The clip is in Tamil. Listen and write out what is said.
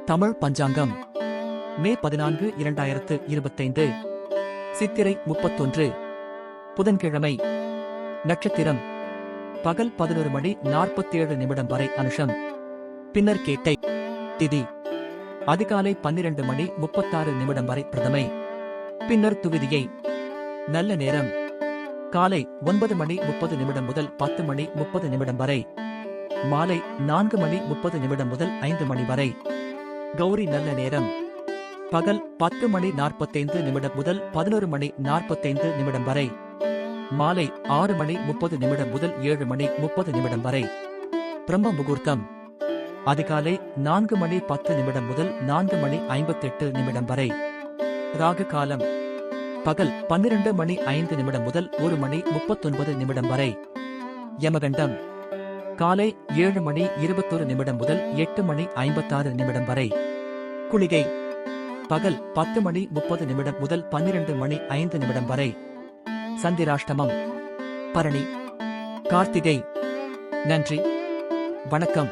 தமிழ் பஞ்சாங்கம் மே 14 2025 சித்திரை 31 புதன்கிழமை நட்சத்திரம் பகல் 11:47 வரை அனுஷம் பின்னர் கேட்டை திதி அதிகாலை 12:36 வரை பிரதமை பின்னர் துவிதியை நல்ல நேரம் காலை 9:30 முதல் 10:30 வரை மாலை 4:30 முதல் 5 மணி வரை கௌரி நல்ல நேரம் பகல் 10:45 முதல் 11:45 வரை மாலை 6:30 முதல் 7:30 வரை பிரம்ம முகூர்த்தம் அதிகாலை 4:10 முதல் 4:58 வரை ராகு காலம் பகல் 12:05 முதல் 1:39 வரை யமகண்டம் காலை 7:21 முதல் 8:56 வரை குளிகை பகல் 10:30 முதல் 12:05 வரை சந்திராஷ்டமம் பரணி கார்த்திகை நன்றி வணக்கம்.